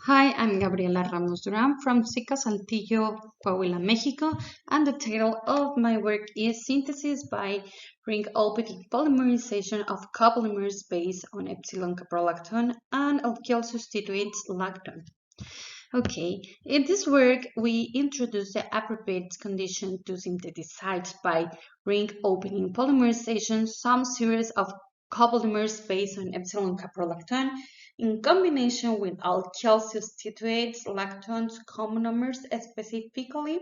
Hi, I'm Gabriela Ramos Duran from SICA Saltillo, Coahuila, Mexico, and the title of my work is Synthesis by ring-opening polymerization of copolymers based on ε-caprolactone and alkyl substitutes lactone. Okay, in this work, we introduce the appropriate condition to synthesize by ring-opening polymerization some series of copolymers based on ε-caprolactone in combination with alkyl substitutes lactones monomers, specifically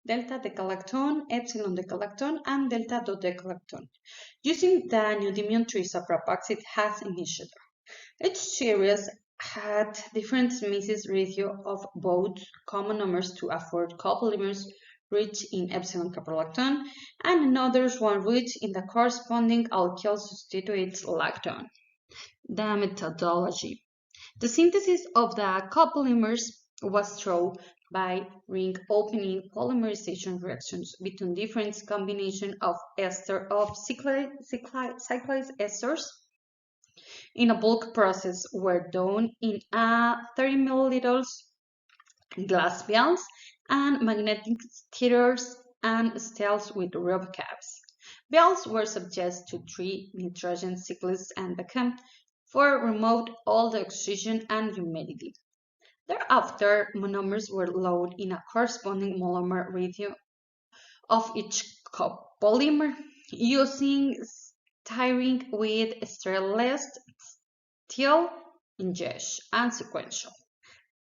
delta-decalactone, epsilon-decalactone, and delta-dodecalactone, using the neodymium trisopropoxide as initiator. Each series had different species ratio of both monomers to afford copolymers rich in epsilon-caprolactone and another one rich in the corresponding alkyl substitutes lactone. The methodology. The synthesis of the copolymers was through by ring-opening polymerization reactions between different combinations of cyclic esters in a bulk process were done in a 30 milliliters glass vials and magnetic stirrers and stills with rub caps. Vials were subjected to 3 nitrogen cycles and vacuum for remove all the oxygen and humidity. Thereafter, monomers were loaded in a corresponding molar ratio of each copolymer using stirring with sterilized steel, injection, and sequential.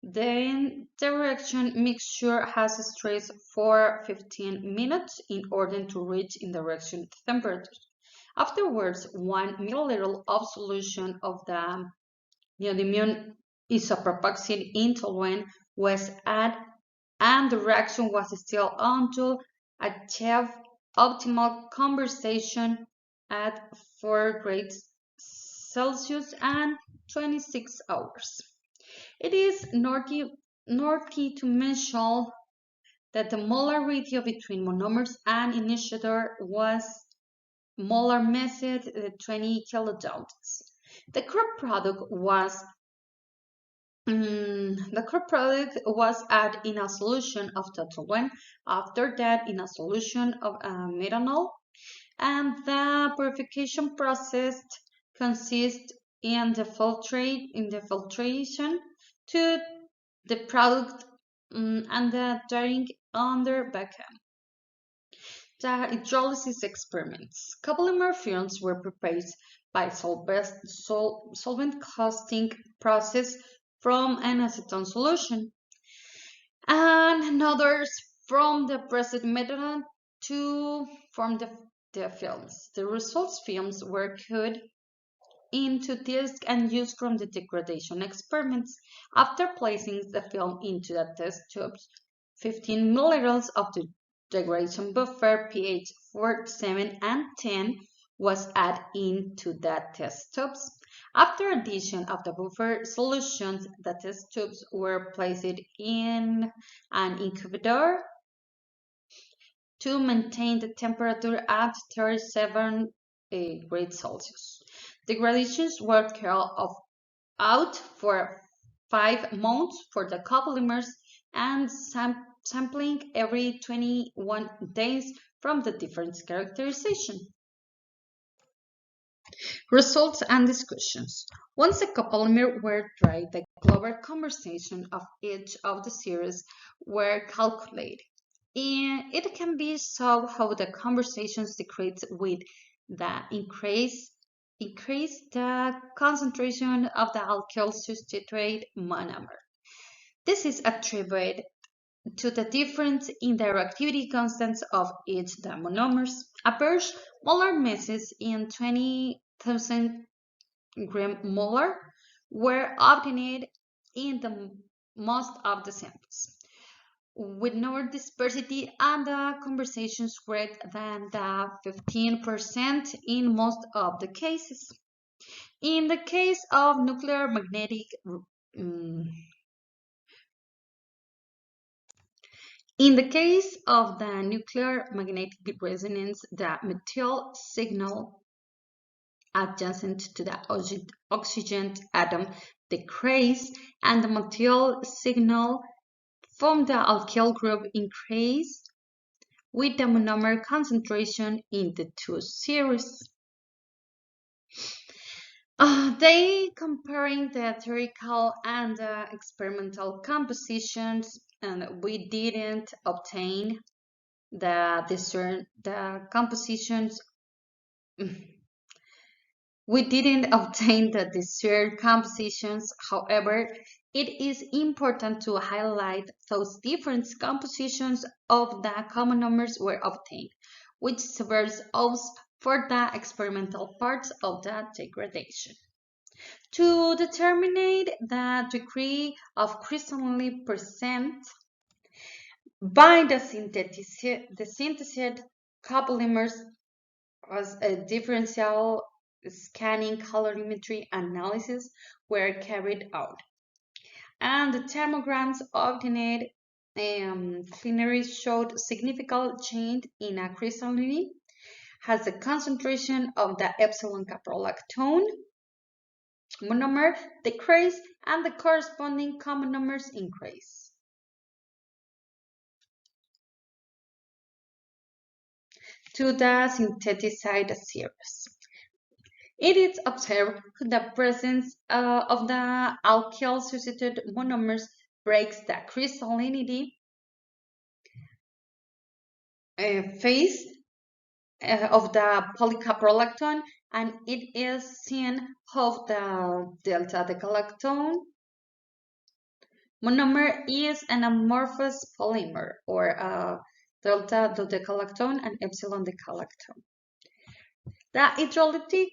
Then the reaction mixture has stress for 15 minutes in order to reach in the reaction temperature. Afterwards, 1 milliliter of solution of the neodymium isopropoxide insolvent was added and the reaction was still until achieved optimal conversation at 4 degrees Celsius and 26 hours. It is noteworthy to mention that the molar ratio between monomers and initiator was molar method 20 kilodaltons. The crop product was added in a solution of toluene, after that in a solution of methanol, and the purification process consists in the filtration to the product and the drying under vacuum. The hydrolysis experiments. Copolymer films were prepared by solvent casting process from an acetone solution, and others from the pressed method to form the films. The results films were cut into disc and used from the degradation experiments. After placing the film into the test tubes, 15 milliliters of the degradation buffer pH 4, 7, and 10 was added into the test tubes. After addition of the buffer solutions, the test tubes were placed in an incubator to maintain the temperature at 37 degrees Celsius. The gradations were carried out for 5 months for the copolymers and sampling every 21 days from the different characterization. Results and discussions. Once the copolymer were dried, the global conversation of each of the series were calculated. It can be saw how the conversations decrease with the increase the concentration of the alkyl substitute monomer. This is attributed to the difference in the reactivity constants of each the monomers. Average molar masses in 20,000 gram molar were obtained in the most of the samples, with no dispersity and the conversations greater than the 15% in most of the cases. In the case of nuclear magnetic resonance, the methyl signal adjacent to the oxygen atom decrease and the methyl signal from the alkyl group increase with the monomer concentration in the two series. They comparing the theoretical and experimental compositions, and we didn't obtain the compositions. We didn't obtain the desired compositions. However, it is important to highlight those different compositions of the common numbers were obtained, which serves us for the experimental parts of the degradation. To determine the degree of crystallinity present by the synthesized copolymers as a differential scanning colorimetry analysis were carried out. And the thermograms obtained clearly showed significant change in a crystallinity as the concentration of the ε-caprolactone monomer decrease and the corresponding common numbers increase. To the synthesized series. It is observed the presence of the alkyl substituted monomers breaks the crystallinity phase of the polycaprolactone, and it is seen how the delta decalactone monomer is an amorphous polymer, or delta dodecalactone and epsilon decalactone. The hydrolytic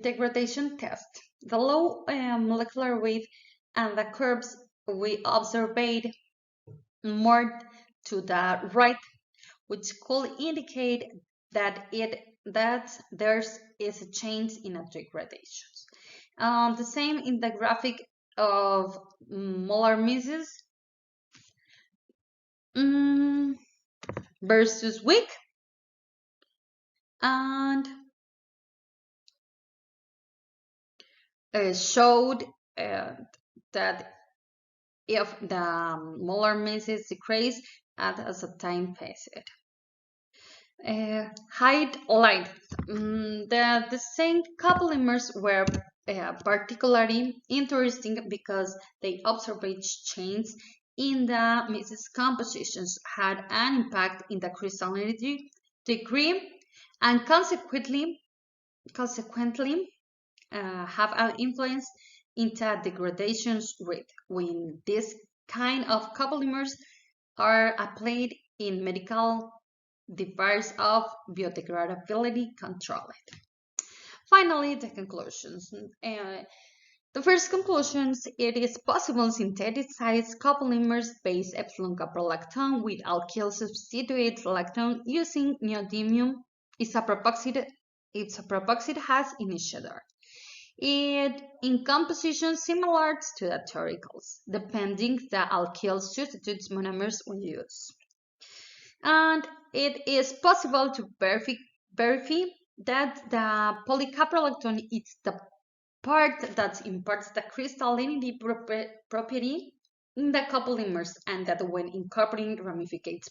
degradation test. The low molecular weight and the curves we observed more to the right, which could indicate that there is a change in the degradations. The same in the graphic of molar misses versus weak, and showed that if the molar misses decrease as a time passed. Height length. The same copolymers were particularly interesting because they observed changes in the misses compositions had an impact in the crystallinity degree and consequently have an influence into degradations rate when this kind of copolymers are applied in medical devices of biodegradability controlled. Finally, the conclusions. The first conclusions, it is possible to synthesize copolymers based epsilon-caprolactone with alkyl substituted lactone using neodymium isopropoxide has initiator. It in composition similar to the theoreticals, depending the alkyl substitutes monomers we use. And it is possible to verify that the polycaprolactone is the part that imparts the crystallinity property in the copolymers, and that when incorporating ramificates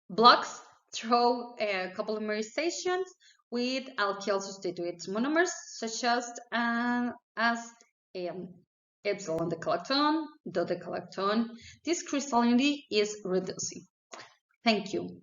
blocks through copolymerizations with alkyl substituted monomers such as epsilon decalactone, dodecalactone, this crystallinity is reducing. Thank you.